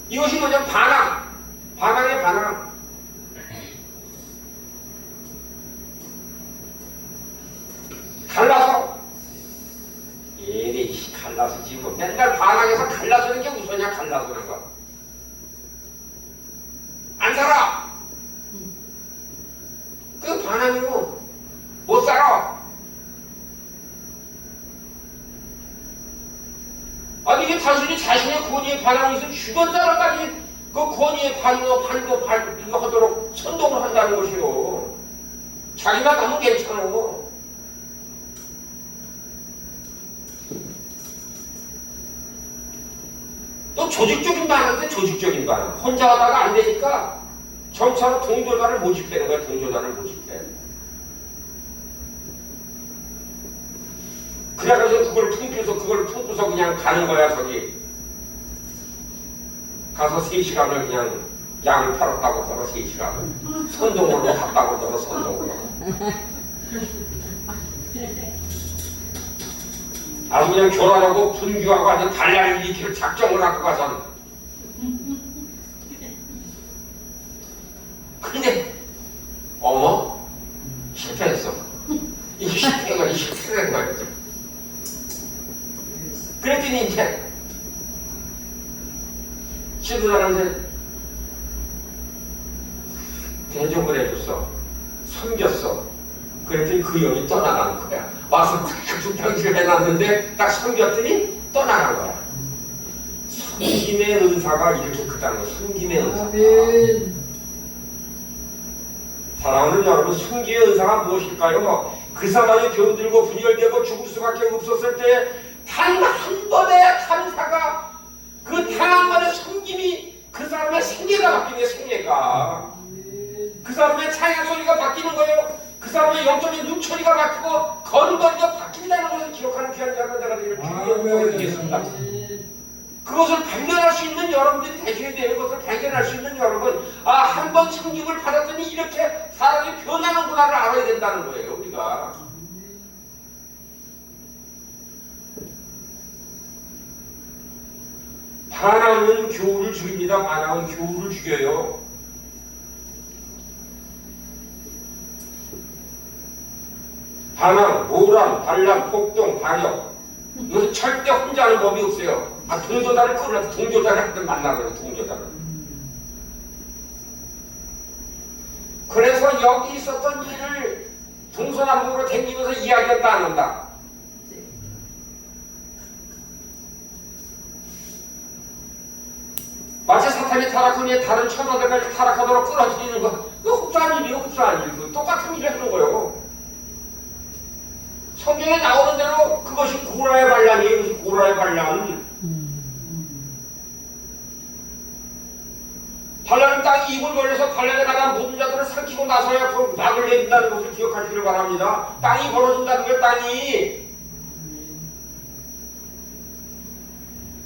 이것이 뭐냐면 반항의 반항. 갈라서 에이 갈라서 지금 맨날 반항해서 갈라서는 게 우선이야. 갈라서는 거 안 살아. 그 반항이고 못 살아. 아니 이게 단순히 자신의 권위에 반항이 있어 주변 사람까지 그 권위에 반도 이거 하도록 선동을 한다는 것이요. 자기만 가면 괜찮아. 또 조직적인 반항인데 조직적인 반항. 혼자 하다가 안 되니까 점차로 동조자를 모집하는 거야. 동조자를 모집해. 그래가지고 그걸 품고서 그냥 가는 거야. 저기 가서 3시간을 그냥 양을 팔았다고 하더라. 3시간을 선동으로 갔다고 하더라. 선동으로 아주 그냥 교란하고 분규하고 아주 반란을 일으키는 작정을 하고 가서. 근데 어머 실패했어. 이게 실패된 거야. 그랬더니 이제 지도자한테 대접을 해줬어. 섬겼어. 그랬더니 그 영이 떠나가는 거야. 와서 딱 죽탕질 해놨는데 딱 섬겼더니 떠나간 거야. 섬김의 은사가 이렇게 크다는 거야. 섬김의 은사가. 사랑하는 여러분, 섬김의 은사가 무엇일까요? 그 사람이 병들고 분열되고 죽을 수밖에 없었을 때 단 한 번의 감사가, 그 단 한 번의 섬김이 그 사람의 생애가 바뀌는 거예요. 생애가. 그 사람의 찬양 소리가 바뀌는 거예요. 그 사람의 영적인 눈초리가 바뀌고 걸음걸이가 바뀐다는 것을 기억하는 귀한 자가 내가 되기를 주님으로 드리겠습니다. 그것을 발견할 수 있는 여러분들이 되셔야 돼요. 그것을 발견할 수 있는 여러분, 한 번 섬김을 받았더니 이렇게 사람이 변하는구나를 알아야 된다는 거예요. 우리가 반항은 교훈을 죽입니다. 반항은 교훈을 죽여요. 반항, 모란, 반란, 폭동, 반역, 이것은 절대 혼자 하는 법이 없어요. 동조자를 끌어서 동조자를 만나거든요. 동조자를. 그래서 여기 있었던 일을 동서남북으로 댕기면서 이야기한다 안 한다. 마치 사탄이 타락한 후에 다른 천사들까지 타락하도록 끌어들이는 거, 그거 흡사한 일이에요. 흡사한 일. 똑같은 일을 하는 거예요. 성경에 나오는 대로 그것이 고라의 반란이에요. 그것이 고라의 반란. 반란은 땅 입을 벌려서 반란에 관한 모든 자들을 삼키고 나서야 그 막을 내린다는 것을 기억하시길 바랍니다. 땅이 벌어진다는 거예요. 땅이.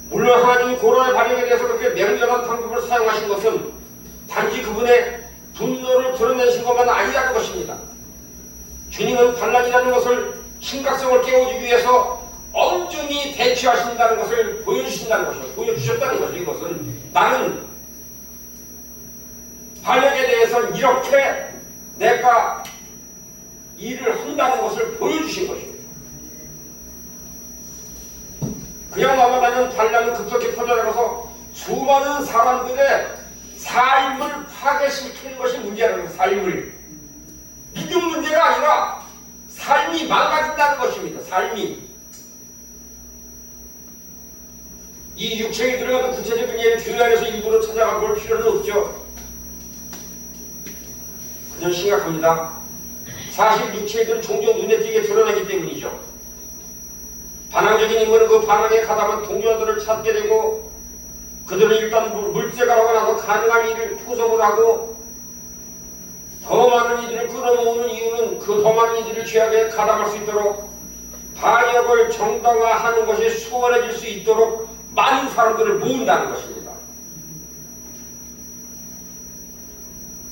물론 하나님이 고라의 반역에 대해서 그렇게 맹렬한 방법을 사용하신 것은 단지 그분의 분노를 드러내신 것만 아니라는 것입니다. 주님은 반란이라는 것을 심각성을 깨워주기 위해서 엄중히 대처하신다는 것을 보여주신다는 것이죠. 보여주셨다는 것이죠. 이것은 나는 반역에 대해서는 이렇게 내가 일을 한다는 것을 보여주신 것입니다. 그냥 넘어가면 반란은 급속히 퍼져나가서 수많은 사람들의 삶을 파괴시키는 것이 문제라는 것입니다. 삶을. 믿음 문제가 아니라 삶이 망가진다는 것입니다. 삶이. 이 육체에 들어가도 구체적인 예를 교회 안에서 일부러 찾아가 볼 필요는 없죠. 그냥 심각합니다. 사실 육체들은 종종 눈에 띄게 드러나기 때문이죠. 반항적인 인물은 그 반항에 가담한 동료들을 찾게 되고 그들은 일단 물색하라고 나서 가능한 일을 포섭을 하고 더 많은 이들을 끌어모으는 이유는 그 더 많은 이들을 죄악에 가담할 수 있도록 반역을 정당화하는 것이 수월해질 수 있도록 많은 사람들을 모은다는 것입니다.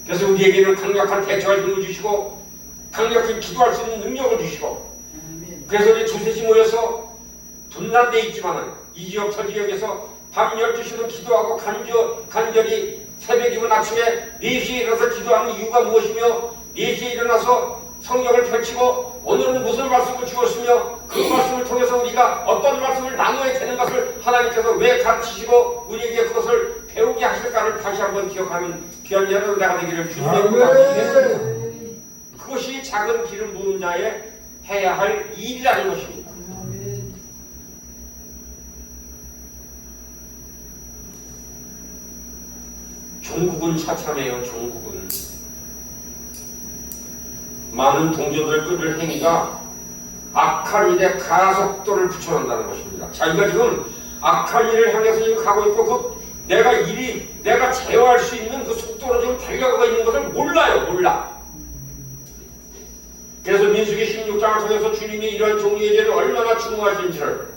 그래서 우리에게는 강력한 대처할 힘을 주시고 강력히 기도할 수 있는 능력을 주시고 그래서 우리 두셋이 모여서 분단되어 있지만은 이 지역 저 지역에서 밤 12시로 기도하고 간절히 새벽이면 아침에 4시에 일어나서 기도하는 이유가 무엇이며 4시에 일어나서 성경을 펼치고 오늘은 무슨 말씀을 주었으며 그 말씀을 통해서 우리가 어떤 말씀을 나눠야 되는 것을 하나님께서 왜 가르치시고 우리에게 그것을 배우게 하실까를 다시 한번 기억하는 귀한 여러분들가 되기를 주님의 부탁드리겠습니다. 그것이 작은 기름 부은 자의 해야 할 일이라는 것입니다. 종국은 처참해요. 종국은 많은 동료들 끌을 행위가 악한 일에 가속도를 붙여놓는다는 것입니다. 자기가 지금 악한 일을 향해서 지금 가고 있고 그 내가 제어할 수 있는 그 속도로 지금 달려가고 있는 것을 몰라요. 몰라. 그래서 민수기 16장을 통해서 주님이 이러한 종류의 죄를 얼마나 중요하신지를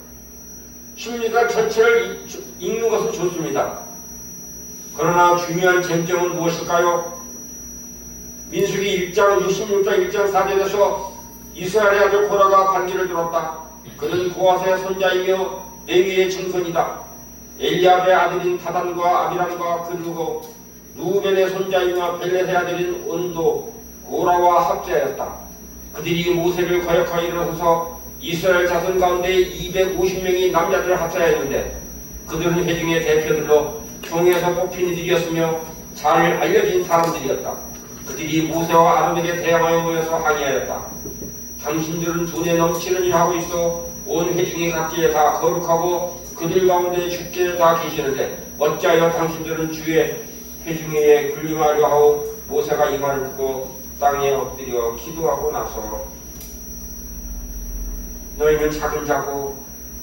16장 전체를 읽는 것은 좋습니다. 그러나 중요한 쟁점은 무엇일까요? 민수기 1장 66장 1장 4절에서 이스라엘의 아들 고라가 반기를 들었다. 그는 고아세의 손자이며 레위의 증손이다. 엘리압의 아들인 다단과 아비람과 그리고 루벤의 손자이며 벨렛의 아들인 온도 고라와 합자였다. 그들이 모세를 거역하여 일어서서 이스라엘 자손 가운데 250명이 남자들을 합사하였는데 그들은 회중의 대표들로 종에서 뽑힌 이들이었으며 잘 알려진 사람들이었다. 그들이 모세와 아론에게 대항하여 모여서 항의하였다. 당신들은 돈에 넘치는 일을 하고 있어 온 회중이 각지에 다 거룩하고 그들 가운데 주께 다 계시는데 어찌하여 당신들은 주의 회중에 군림하려 하고 모세가 이 말을 듣고 땅에 엎드려 기도하고 나서 너희는 작은 자고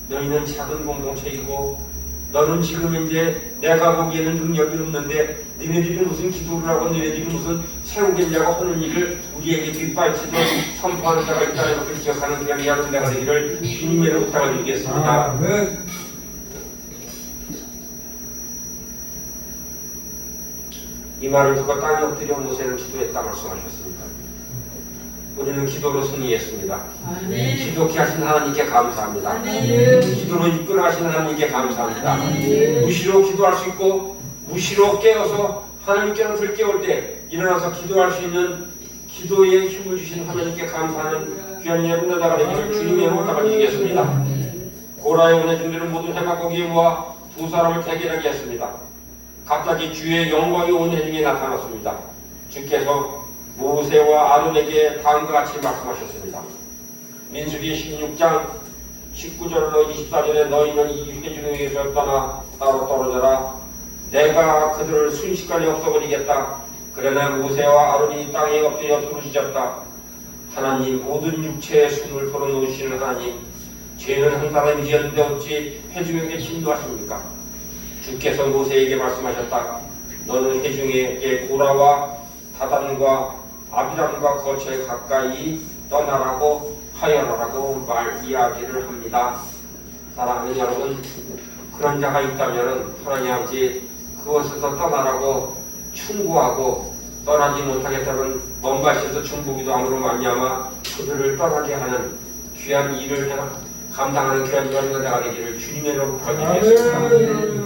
너희는 작은 공동체이고 너는 지금 이제 내가 보기에는 능력이 없는데 너희들이 무슨 기도를 하고 너희들이 무슨 세우겠냐고 하는 일을 우리에게 뒷발치고 선포하는 자가 있다는 것을 기억하는 그냥 여러분 내가 되기를 주님의 부탁을 드리겠습니다. 이 말을 듣고 땅에 엎드려 모세는 기도했다 말씀하셨습니다. 우리는 기도로 승리했습니다. 아멘. 기도케 하신 하나님께 감사합니다. 아멘. 기도로 이끌어 가신 하나님께 감사합니다. 아멘. 무시로 기도할 수 있고 무시로 깨어서 하나님께는 들깨울 때 일어나서 기도할 수 있는 기도에 힘을 주신 하나님께 감사하는 귀한 여러분 나라가 되기를 주님의 모타가 드리겠습니다. 고라의 은혜 중들은 모든 해막고기에 모아 두 사람을 대결하게 했습니다. 갑자기 주의 영광이 온 회중에 나타났습니다. 주께서 모세와 아론에게 다음과 같이 말씀하셨습니다. 민수기 16장 19절로 24절에 너희는 이 회중에게서 떠나 따로 떨어져라. 내가 그들을 순식간에 없애버리겠다. 그러나 모세와 아론이 땅에 엎드려 부르짖었다. 하나님 모든 육체의 숨을 불어넣으시는 하나님 죄는 한 사람이었는데 어찌 회중에게 진노하십니까? 주께서 모세에게 말씀하셨다. 너는 해중의 고라와 다단과 아비람과 거처에 가까이 떠나라고 하여라라고 이야기를 합니다. 사랑하는 여러분, 그런 자가 있다면 하나님 아버지 그곳에서 떠나라고 충고하고 떠나지 못하겠다면 먼 곳에서 중보기도 함으로 말미암아 그들을 떠나게 하는 귀한 일을 감당하는 귀한 자가 되기를 주님의 이름으로 권유했습니다.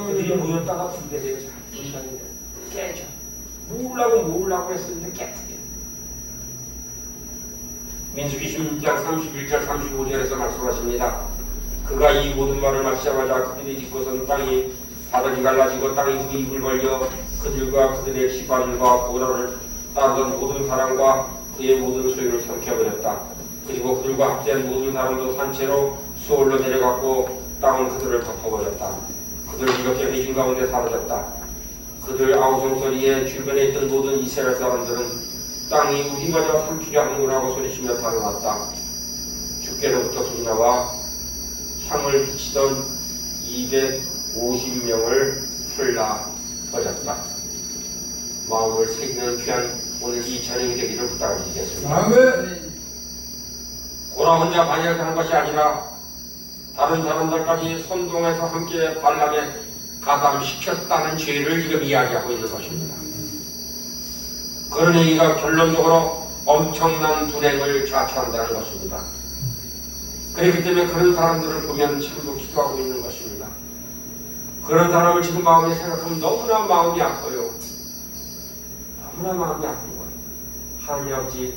그들이 모였다가 분배되어 분단이 깨져. 모으려고 했었는데 깨뜨려. 민수기 16장 31절 35절에서 말씀하십니다. 그가 이 모든 말을 마치자마자 그들이 딛고선 땅이 바닥이 갈라지고 땅이 그 입을 벌려 그들과 그들의 집안과 고라를 따르던 모든 사람과 그의 모든 소유를 삼켜버렸다. 그리고 그들과 합된 모든 사람도 산채로 수월로 내려갔고 땅은 그들을 덮어버렸다. 그들은 이렇게 회중 가운데 사라졌다. 그들 아우성 소리에 주변에 있던 모든 이스라엘 사람들은 땅이 우리가 저 삼키려 하는구나 하고 소리치며 달아났다. 주께로부터 소리 나와 향을 비치던 250명을 풀라버렸다. 마음을 새기는 귀한 오늘 이 저녁이 되기를 부탁드리겠습니다. 아멘. 고라 혼자 반역하는 것이 아니라 다른 사람들까지 선동해서 함께 발람에 가담시켰다는 죄를 지금 이야기하고 있는 것입니다. 그런 얘기가 결론적으로 엄청난 불행을 자초한다는 것입니다. 그렇기 때문에 그런 사람들을 보면 지금도 기도하고 있는 것입니다. 그런 사람을 지금 마음에 생각하면 너무나 마음이 아파요. 너무나 마음이 아픈 거예요. 하나님 아버지,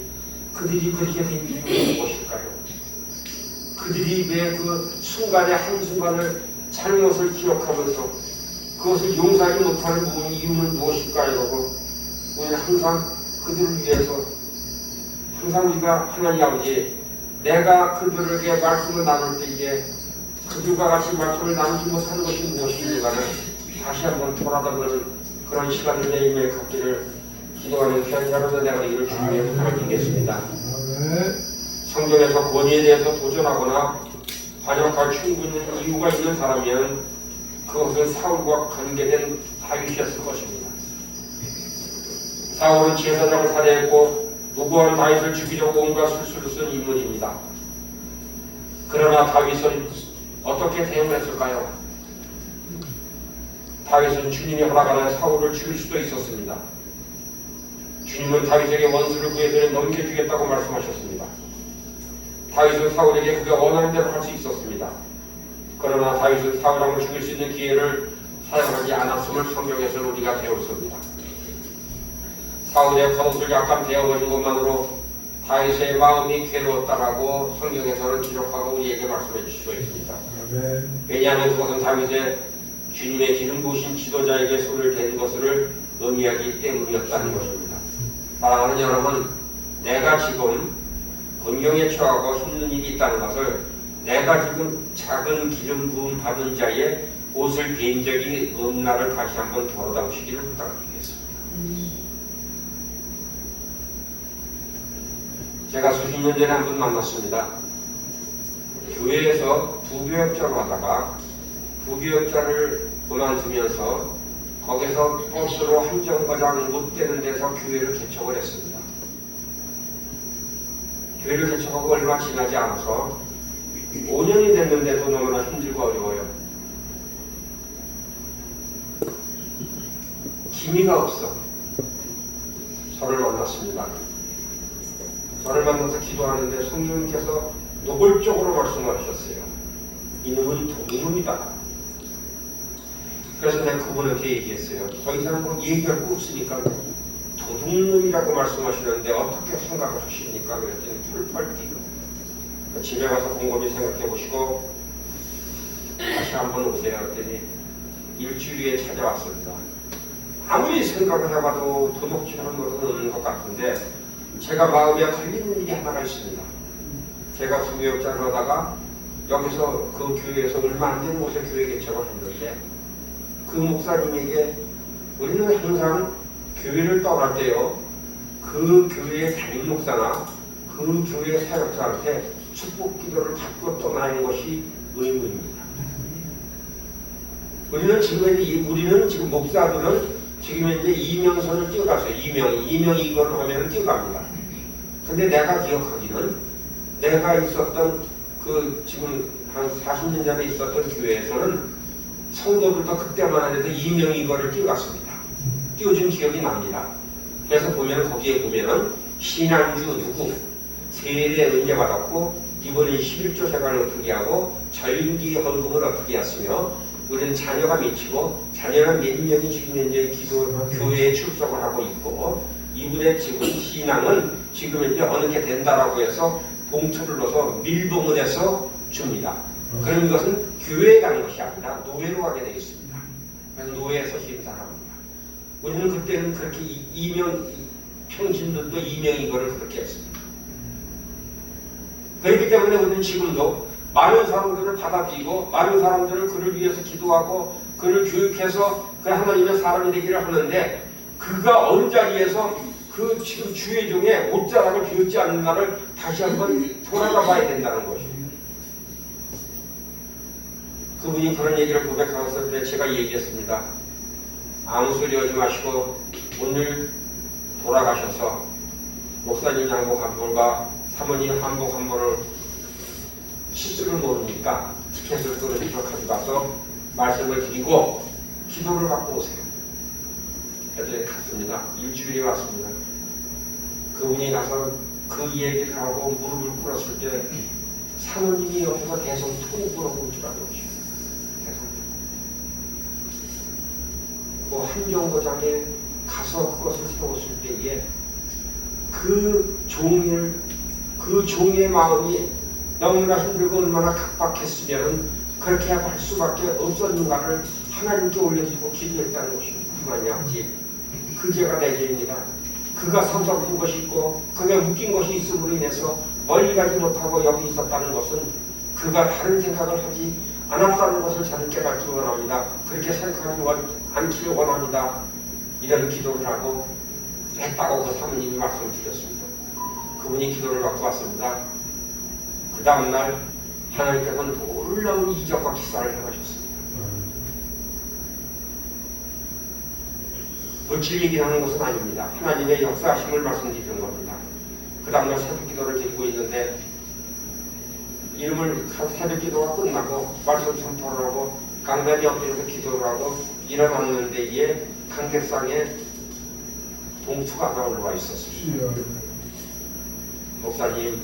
그들이 그렇게 된 이유는 무엇일까요? 그들이 왜 그 순간의 한순간을 잘못을 기억하면서 그것을 용서하지 못하는 이유는 무엇일까요? 우리는 항상 그들을 위해서 항상 우리가 하나님 아버지, 내가 그들에게 말씀을 나눌 때에 그들과 같이 말씀을 나누지 못하는 것이 무엇인가를 다시 한번 돌아다보는 그런 시간을 매일매일 갖기를 기도하는 귀한 자로서 내가 이를 주님께 부탁드리겠습니다. 성경에서 권위에 대해서 도전하거나 반역할 충분히 이유가 있는 사람이면 그것은 사울과 관계된 다윗이었을 것입니다. 사울은 제사장을 살해했고 무고한 다윗을 죽이려고 온갖 술수를 쓴 인물입니다. 그러나 다윗은 어떻게 대응했을까요? 다윗은 주님이 허락하는 사울을 죽일 수도 있었습니다. 주님은 다윗에게 원수를 그의 손에 넘겨주겠다고 말씀하셨습니다. 다윗은 사울에게 그가 원하는 대로 할 수 있었습니다. 그러나 다윗은 사울왕을 죽일 수 있는 기회를 사용하지 않았음을 성경에서는 우리가 배웠습니다. 사울의 겉옷을 약간 베어버린 것만으로 다윗의 마음이 괴로웠다라고 성경에서는 기록하고 우리에게 말씀해 주시고 있습니다. 왜냐하면 그것은 다윗의 주님의 기름 부으신 지도자에게 손을 댄 것을 의미하기 때문이었다는 것입니다. 사랑하는 여러분, 내가 지금 곤경에 처하고 힘든 일이 있다는 것을 내가 지금 작은 기름 부음 받은 자의 옷을 벤 적이 없나를 다시 한번 돌아다 보시기를 부탁드리겠습니다. 제가 수십 년 전에 한 분 만났습니다. 교회에서 부교역자로 하다가 부교역자를 그만두면서 거기서 버스로 한 정거장 못 되는 데서 교회를 개척을 했습니다. 교회를 개척하고 얼마 지나지 않아서 5년이 됐는데도 너무나 힘들고 어려워요. 기미가 없어. 저를 만났습니다. 저를 만나서 기도하는데 성령님께서 노골적으로 말씀하셨어요. 이놈은 도둑놈이다. 그래서 내가 그분한테 얘기했어요. 더 이상 뭐 얘기할 거 없으니까 도둑놈이라고 말씀하시는데 어떻게 생각을 하십니까? 그랬더니 풀펄 뛰고 집에 가서 곰곰이 생각해 보시고 다시 한번 오세요. 그랬더니 일주일 후에 찾아왔습니다. 아무리 생각을 해봐도 도둑질하는 것은 없는 것 같은데 제가 마음에 걸리는 일이 하나가 있습니다. 제가 부교역자를 하다가 여기서 그 교회에서 얼마 안 되는 곳에 교회 개척을 했는데 그 목사님에게 우리는 항상 교회를 떠날 때요, 그 교회의 담임 목사나 그 교회 사역자한테 축복 기도를 받고 떠나는 것이 의무입니다. 우리는 지금 목사들은 지금 이제 이명선을 뛰어갔어요. 이명이 이거를 하면 뛰어갑니다. 근데 내가 기억하기는 내가 있었던 그 지금 한 40년 전에 있었던 교회에서는 성도들도 그때만 해도 이명이 이거를 뛰어갔습니다. 띄워준 기억이 납니다. 그래서 보면 거기에 보면은 신앙주 누구 세례 은혜 받았고 이번에 11조 생활을 어떻게 하고 절기 헌금을 어떻게 했으며 우리는 자녀가 미치고 자녀는 몇 명이 지금 현재 교회에 출석을 하고 있고 이분의 지금 신앙은 지금 현재 어느 게 된다라고 해서 봉투를 넣어서 밀봉을 해서 줍니다. 그런 것은 교회에 가는 것이 아니라 노예로 가게 되어 있습니다. 그래서 노예에서 심사합니다. 우리는 그때는 그렇게 평신들도 이명이 거를 그렇게 했습니다. 그렇기 때문에 우리는 지금도 많은 사람들을 받아들이고 많은 사람들을 그를 위해서 기도하고 그를 교육해서 그 하나님의 사람이 되기를 하는데 그가 어느 자리에서 그 지금 주의 중에 옷자락을 비웃지 않는가를 다시 한번 돌아가 봐야 된다는 것입니다. 그분이 그런 얘기를 고백하셨을 때 제가 얘기했습니다. 아무 소리 하지 마시고 오늘 돌아가셔서 목사님 한복 한 벌과 사모님 한복 한 벌을 실수를 모르니까 티켓을 끊어서 가져가서 말씀을 드리고 기도를 받고 오세요. 그래서 갔습니다. 일주일이 왔습니다. 그분이 가서 그 얘기를 하고 무릎을 꿇었을 때 사모님이 옆에서 계속 통으로 훔쳐가는 것이에요. 그 한정거장에 가서 그것을 세웠을 때에 그 종의 마음이 너무나 힘들고 얼마나 각박했으면 그렇게 할 수밖에 없었는가를 하나님께 올려드리고 기도했다는 것입니다. 하나님 아버지, 그 죄가 내 죄입니다. 그가 성성픈 것이 있고 그가 웃긴 것이 있음으로 인해서 멀리 가지 못하고 여기 있었다는 것은 그가 다른 생각을 하지 않았다는 것을 저는 깨닫기 원합니다. 그렇게 생각하지 않기를 원합니다. 이런 기도를 하고 했다고 그 사모님이 말씀을 드렸습니다. 그분이 기도를 받고 왔습니다. 그 다음날 하나님께서는 놀라운 이적과 기사를 행하셨습니다. 물질 얘기를 하는 것은 아닙니다. 하나님의 역사하심을 말씀드리는 겁니다. 그 다음날 새벽 기도를 드리고 있는데 이름을 새벽 기도가 끝나고 말씀 선포를 하고 강단이 엎드려서 기도를 하고 일어났는데 이에 강대상에 봉투가 하나 올라와 있었습니다. 목사님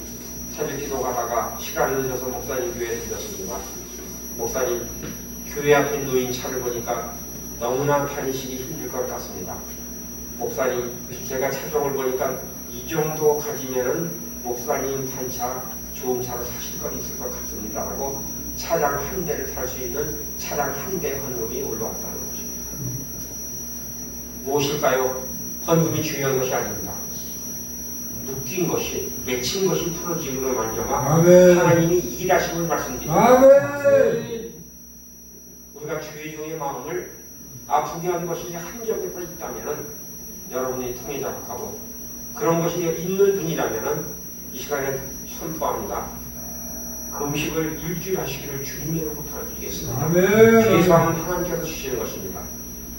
새벽 기도 가다가 시간이 늦어서 목사님 교회에 들렸습니다. 목사님 교회 앞에 놓인 차를 보니까 너무나 다니시기 힘들 것 같습니다. 목사님 제가 차종을 보니까 이 정도 가지면은 목사님 단차 좋은 차로 사실 건 있을 것 같습니다 라고 차량 한 대를 살 수 있는 차량 한 대 헌금이 올라왔다는 것입니다. 무엇일까요? 헌금이 중요한 것이 아닙니다. 묶인 것이, 맺힌 것이 풀어짐으로 말미암아 하나님이 일하심을 말씀드립니다. 우리가 주의 종의 마음을 아프게 한 것이 한 적에서 있다면 여러분이 통해 작곡하고 그런 것이 있는 분이라면 이 시간에 선포합니다. 금식을 일주일 하시기를 주님의 이름으로 부탁드리겠습니다. 최소한 하나님께서 주시는 것입니다.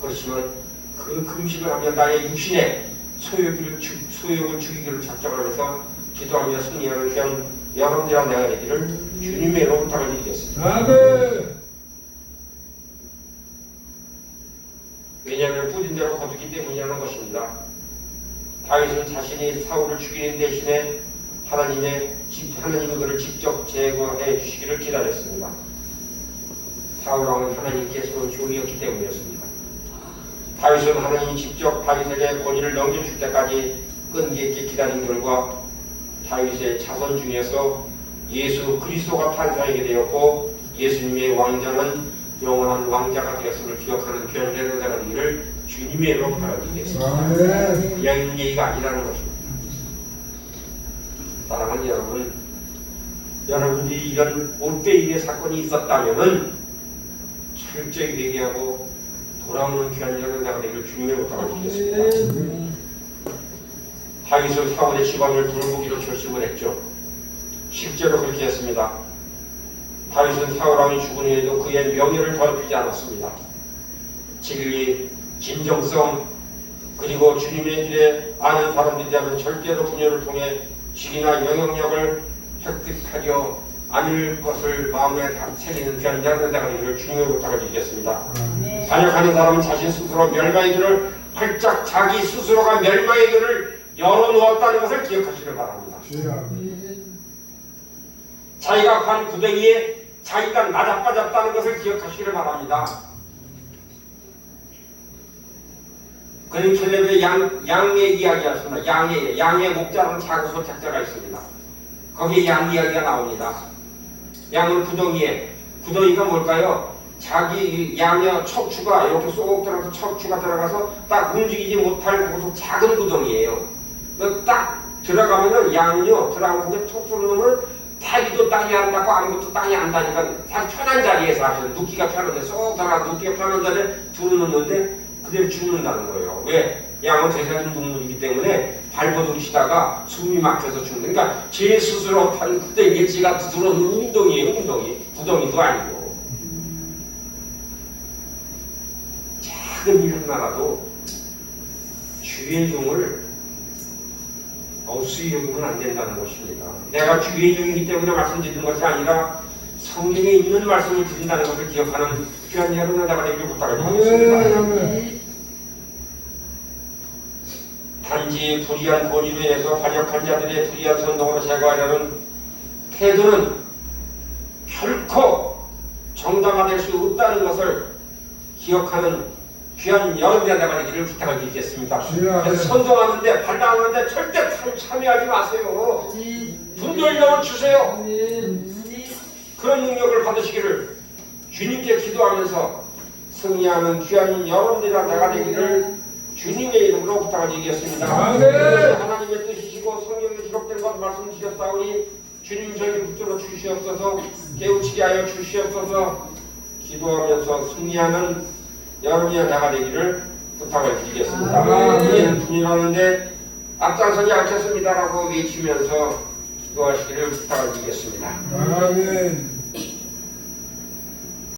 그렇지만 그 금식을 하면 나의 육신에 소욕을 죽이기를 작정하면서 기도하며 승리하는 귀한 여러분들과 내가 되기를 주님의 이름으로 부탁을 드리겠습니다. 왜냐하면 뿌린 대로 거두기 때문이라는 것입니다. 다윗은 자신이 사울을 죽이는 대신에 하나님이 그를 직접 제거해 주시기를 기다렸습니다. 사울왕은 하나님께 세운 종이었기 때문이었습니다. 다윗은 하나님이 직접 다윗에게 권위를 넘겨줄 때까지 끈기 있게 기다린 결과 다윗의 자손 중에서 예수 그리스도가 탄생하게 되었고 예수님의 왕자는 영원한 왕자가 되었음을 기억하는 귀한 대로자가 되기를 주님의 이름으로 바라겠습니다. 그냥 있는 얘기가 아니라는 것입니다. 사랑하는 여러분, 여러분들이 이런 옷베임의 사건이 있었다면 철저히 회개하고 돌아오는 귀한 대로자가 되기를 주님의 이름으로 바라겠습니다. 다윗은 사울의 집안을 돌보기로 결심을 했죠. 실제로 그렇게 했습니다. 다윗은 사울왕이 죽은 후에도 그의 명예를 더럽히지 않았습니다. 진리, 진정성, 그리고 주님의 길에 아는 사람들이라면 절대로 분열을 통해 직이나 영향력을 획득하려 않을 것을 마음에 새기는 귀한 자들의 대가리를 주님의 부탁을 드리겠습니다. 반역하는 사람은 자신 스스로 멸망의 길을 활짝 자기 스스로가 멸망의 길을 열어놓았다는 것을 기억하시길 바랍니다. 자기가 관 구덩이에 자기가 나자빠졌다는 것을 기억하시길 바랍니다. 그는 켈렙의 양의 이야기였습니다. 양의 목자라는 작은 소책자가 있습니다. 거기에 양 이야기가 나옵니다. 양은 구덩이가 뭘까요? 자기 양의 척추가 이렇게 쏙 들어가서 척추가 들어가서 딱 움직이지 못할 곳은 작은 구덩이에요. 딱 들어가면은 양은요, 들어가면 척추를 넣으면 다리도 땅이 안 닿고 아무것도 땅이 안 닿으니까 사실 편한 자리에서 하시는, 눕기가 편한데 쏙 들어가서 눕기가 편한 자리에 둘을 넣는데 그대로 죽는다는 거예요. 왜? 양은 대사적인 동물이기 때문에 발버둥 치다가 숨이 막혀서 죽는. 그러니까 제 스스로 탄 구덩이에 지가 들어오는 운동이에요. 구덩이도 아니고. 작은 일 하나라도 주의 종을 어수히 여기면 안 된다는 것입니다. 내가 주의 종이기 때문에 말씀드리는 것이 아니라 성경에 있는 말씀을 드린다는 것을 기억하는 귀한 여러분의 나가 되기를 부탁드리겠습니다. 단지 불의한 본의로 인해서 반역한 자들의 불의한 선동으로 제거하려는 태도는 결코 정당화될 수 없다는 것을 기억하는 귀한 여러분의 나가 되기를 부탁을 드리겠습니다. 그래서 선동하는데 반항하는데 절대 참여하지 마세요. 분별력을 주세요. 그런 능력을 받으시기를 주님께 기도하면서 승리하는 귀한 여러분들의 나가 되기를 주님의 이름으로 부탁을 드리겠습니다. 하나님의 뜻이시고 성경에 기록된 것 말씀 주셨사오니 주님 저희를 붙들어 주시옵소서, 깨우치게 하여 주시옵소서. 기도하면서 승리하는 여러분의 나가 되기를 부탁을 드리겠습니다. 우리는 분이라는데 앞장서지 않겠습니다라고 외치면서 기도하시기를 부탁을 드리겠습니다. 아멘.